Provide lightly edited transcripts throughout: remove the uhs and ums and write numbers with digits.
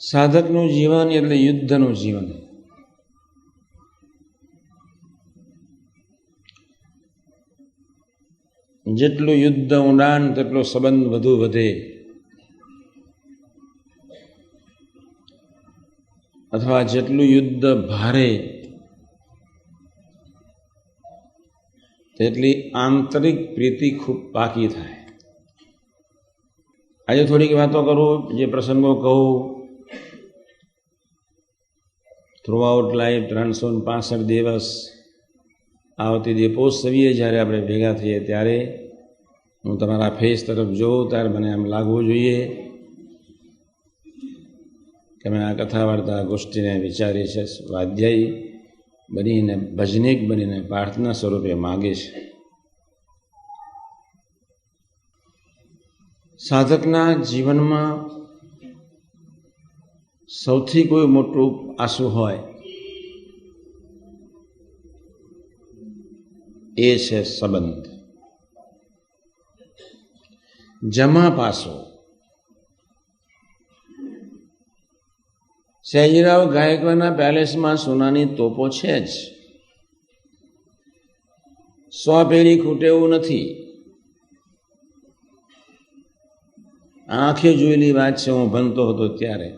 સાધકનું જીવન એટલે યુદ્ધનું જીવન. જેટલું યુદ્ધ ઊંડાણ તેટલો સંબંધ વધુ વધે, અથવા જેટલું યુદ્ધ ભારે તેટલી આંતરિક પ્રીતિ ખૂબ પાકી થાય. આજે થોડીક વાતો કરું, જે પ્રસંગો કહું થ્રુઆઉટ લાઈફ 365 દિવસ આવતી દીપોત્સવીએ જ્યારે આપણે ભેગા થઈએ ત્યારે હું તમારા ફેસ તરફ જોઉં ત્યારે મને એમ લાગવું જોઈએ કે મેં આ કથા વાર્તા ગોષ્ઠીને વિચારી છે, સ્વાધ્યાયી બનીને, ભજનીક બનીને પ્રાર્થના સ્વરૂપે માગે છે. સાધકના જીવનમાં સૌથી કોઈ મોટું આંસુ હોય એ છે સંબંધ. જમા પાસો. સયાજીરાવ ગાયકવાડના પેલેસમાં સોનાની તોપો છે જ, 100 પેઢી ખૂટે એવું નથી. આંખે જોયેલી વાત છે, હું ભણતો હતો ત્યારે.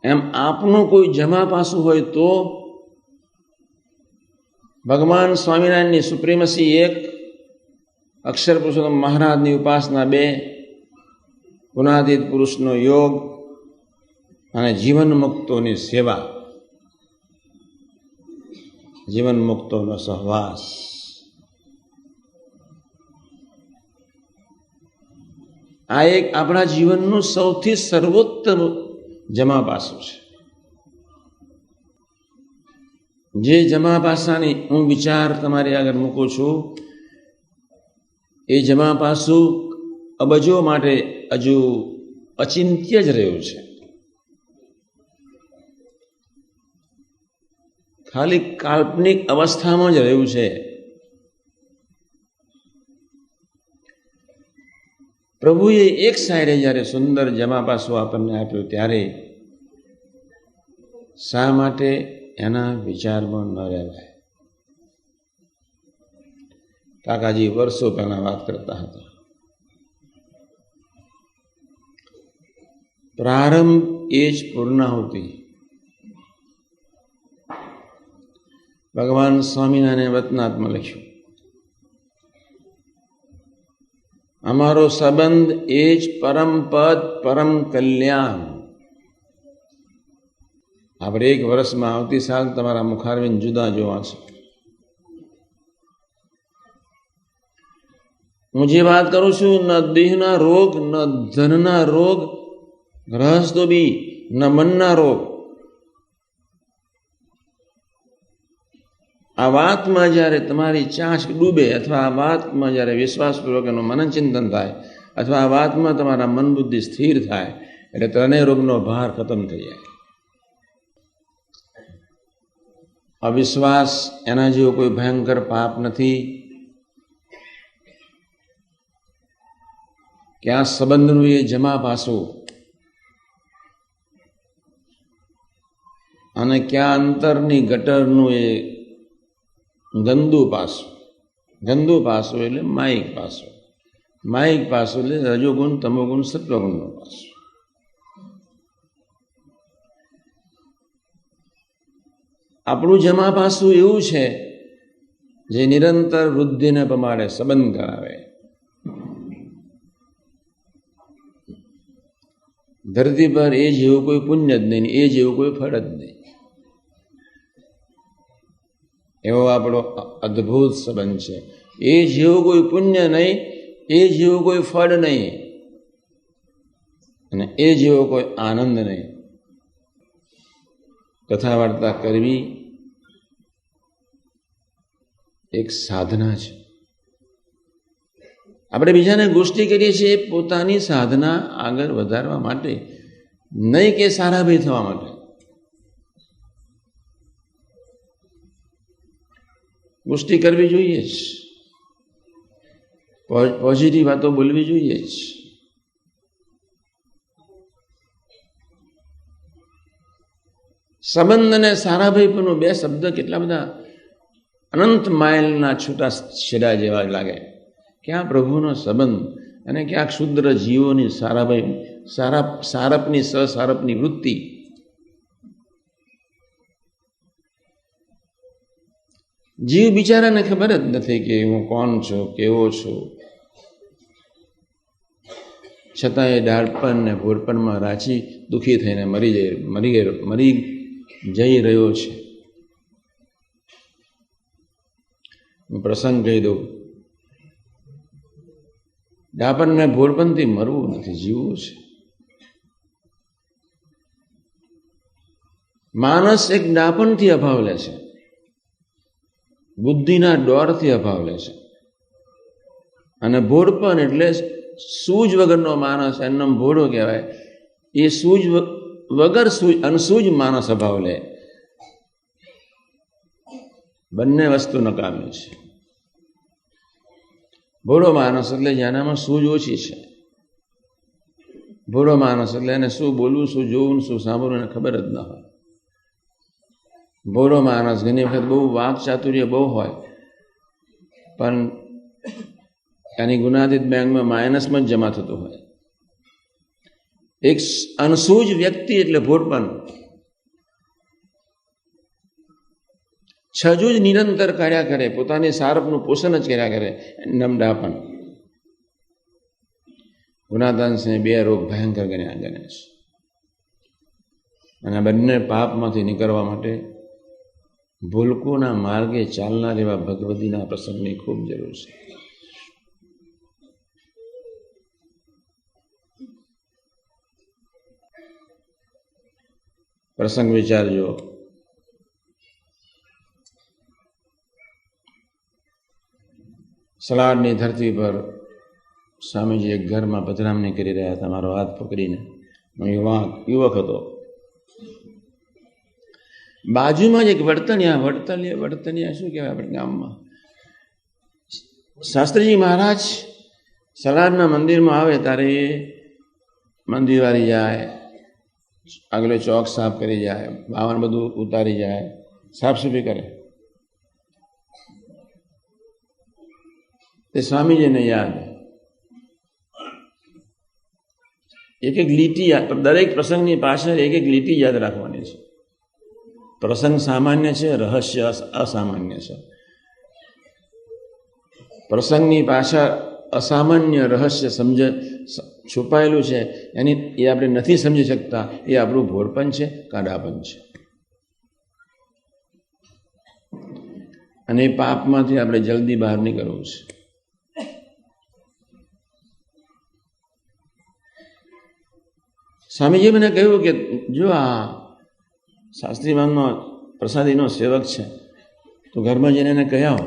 એમ આપનું કોઈ જમા પાસું હોય તો ભગવાન સ્વામિનારાયણની સુપ્રીમસી 1, અક્ષર પુરુષોત્તમ મહારાજની ઉપાસના 2, ગુણાતીત પુરુષનો યોગ અને જીવન મુક્તોની સેવા, જીવન મુક્તોનો સહવાસ. આ એક આપણા જીવનનું સૌથી સર્વોત્તમ જમા પાસું છે. જે જમા પાસાની હું વિચાર તમારી આગળ મૂકું છું, એ જમા પાસું અબજો માટે હજુ અચિંત્ય જ રહ્યું છે. ખાલી કાલ્પનિક અવસ્થામાં જ રહ્યું છે. પ્રભુએ એક સાઈડે જ્યારે સુંદર જમા પાસું આપણને આપ્યું ત્યારે શા માટે એના વિચારમાં ન રહેવાય? કાકાજી વર્ષો પહેલા વાત કરતા હતા, પ્રારંભ એ જ પૂર્ણાહુતિ. ભગવાન સ્વામિનારાયણે વતનાથમાં લખ્યું, અમારો સંબંધ એ જ પરમ પદ, પરમ કલ્યાણ. આપણે 1 વર્ષમાં આવતી સાલ તમારા મુખારવિંદ જુદા જોવા છે. હું જે વાત કરું છું, ન દેહના રોગ, ન ધનના રોગ, ગ્રહસ્તો બી, ન મનના રોગ. આ વાતમાં જ્યારે તમારી ચાંચ ડૂબે, અથવા આ વાતમાં જ્યારે વિશ્વાસપૂર્વક એનું મનન ચિંતન થાય, અથવા આ વાતમાં તમારા મન બુદ્ધિ સ્થિર થાય, એટલે ત્રણેય રોગનો ભાર ખતમ થઈ જાય. અવિશ્વાસ એના જેવો કોઈ ભયંકર પાપ નથી કે આ સંબંધનું એ જમા પાસું અને ક્યાં અંતરની ગટરનું એ ગંદુ પાસું. ગંદુ પાસું એટલે માયિક પાસું. માયિક પાસું એટલે રજોગુણ, તમોગુણ, સત્વગુણનું પાસું. આપણું જમા પાસું એવું છે જે નિરંતર વૃદ્ધિને પ્રમાણે સંબંધ કરાવે. ધરતી પર એ જેવું કોઈ પુણ્ય જ નહીં, એ જેવું કોઈ ફળ જ નહીં. એવો આપણો અદ્ભુત સંબંધ છે. એ જેવું કોઈ પુણ્ય નહીં, એ જેવું કોઈ ફળ નહીં, અને એ જેવો કોઈ આનંદ નહીં. કથા વાર્તા કરવી એક સાધના છે. આપણે બીજાને ગોષ્ઠી કરીએ છીએ પોતાની સાધના આગળ વધારવા માટે, નહીં કે સારા ભાઈ થવા માટે. ગોષ્ઠી કરવી જોઈએ જ, પોઝિટિવ વાતો બોલવી જોઈએ જ. સંબંધ અને સારાભાઈપણું બે શબ્દ કેટલા બધા અનંત માઇલના છૂટા છેડા જેવા લાગે. ક્યાં પ્રભુનો સંબંધ અને ક્યાં ક્ષુદ્ર જીવોની સારપની સસારપની વૃત્તિ. જીવ બિચારાને ખબર જ નથી કે હું કોણ છું, કેવો છું, છતાં એ ડાળપણ ને ભોળપણમાં રાચી દુઃખી થઈને મરી જઈ રહ્યો છે. હું પ્રસંગ કહી દઉં, ડાપણ ને ભોળપણથી મરવું નથી, જીવવું છે. માણસ એક ડાપણથી અભાવ લે છે, બુદ્ધિના ડોરથી અભાવ લે છે, અને ભોળપણ એટલે સૂઝ વગરનો માણસ, એનો ભોળો કહેવાય. એ સૂઝ વગર અનસૂઝ માણસ અભાવ લે. બંને વસ્તુ નકામી છે. ભોળો માણસ એટલે જેનામાં સૂઝ ઓછી છે. ભોળો માણસ એટલે એને શું બોલવું, શું જોવું, શું સાંભળવું એને ખબર જ ન હોય. ભોળો માણસ ઘણી વખત બહુ વાક ચાતુર્ય બહુ હોય, પણ એની ગુનાધિત બેંકમાં માઇનસમાં જ જમા થતું હોય. એક અનસૂઝ વ્યક્તિ એટલે ભોળપણ. છજુ જ નિરંતર કર્યા કરે, પોતાની સારપનું પોષણ જ કર્યા કરે, નમડાપણ. ગુનાદાંશને બે રોગ ભયંકર ગણ્યા ગણે છે. અને બંને પાપમાંથી નીકળવા માટે ભૂલકોના માર્ગે ચાલનાર એવા ભગવદીના પ્રસંગની ખૂબ જરૂર છે. પ્રસંગ વિચારજો. સલાડની ધરતી પર સ્વામીજી એક ઘરમાં પધરામણી કરી રહ્યા હતા, મારો હાથ પકડીને. હું યુવક હતો. બાજુમાં જ એક વર્તનિયા શું કહેવાય આપણે ગામમાં, શાસ્ત્રીજી મહારાજ સલાડના મંદિરમાં આવે ત્યારે એ મંદિર વાળી જાય, આગળ ચોક સાફ કરી જાય, બાવન બધું ઉતારી જાય, સાફ સફાઈ કરે. તે સ્વામીજીને યાદ એક લીટી, દરેક પ્રસંગની પાછળ એક લીટી યાદ રાખવાની છે. પ્રસંગ સામાન્ય છે, રહસ્ય અસામાન્ય છે. પ્રસંગની પાછળ અસામાન્ય રહસ્ય છુપાયેલું છે, એ આપણે નથી સમજી શકતા. એ આપણું ભોળપણ છે, કાડાપણ છે. અને એ પાપમાંથી આપણે જલ્દી બહાર નીકળવું છે. સ્વામીજી મને કહ્યું કે જો આ શાસ્ત્રીમાનનો પ્રસાદીનો સેવક છે, તો ઘરમાં જઈને એને કહી આવો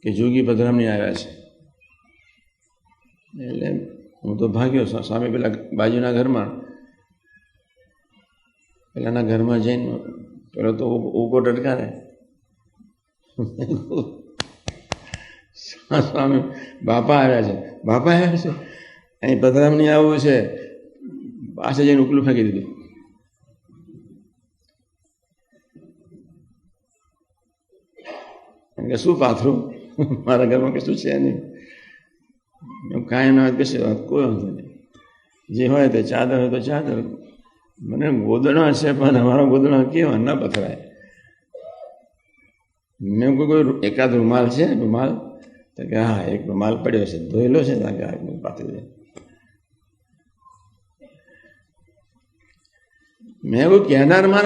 કે જોગી પધરામણી આવ્યા છે. એટલે હું તો ભાગ્યો. સ્વામી પેલા બાજુના ઘરમાં, પેલાના ઘરમાં જઈને પેલો તો ઉકો ટટકારે. સ્વામી બાપા આવ્યા છે, બાપા આવ્યા છે, અહીં પધરામણી આવવું છે. પાછળ જઈને ઉકલું ફેંકી દીધું. કે શું પાથરું, મારા ઘરમાં કશું છે નહીં. કાંઈ ના હોય કશું વાત, કોઈ વાંધો નહીં. જે હોય તે ચાદર હોય તો ચાદર. મને ગોદડા છે, પણ અમારા ગોદડા કેવા ના પથરાય. મેં કોઈ એકાદ રૂમાલ છે, રૂમાલ? તો કે હા, એક રૂમાલ પડ્યો છે, ધોયેલો છે, પાથરી દે. મેં કોઈ કહેનાર માર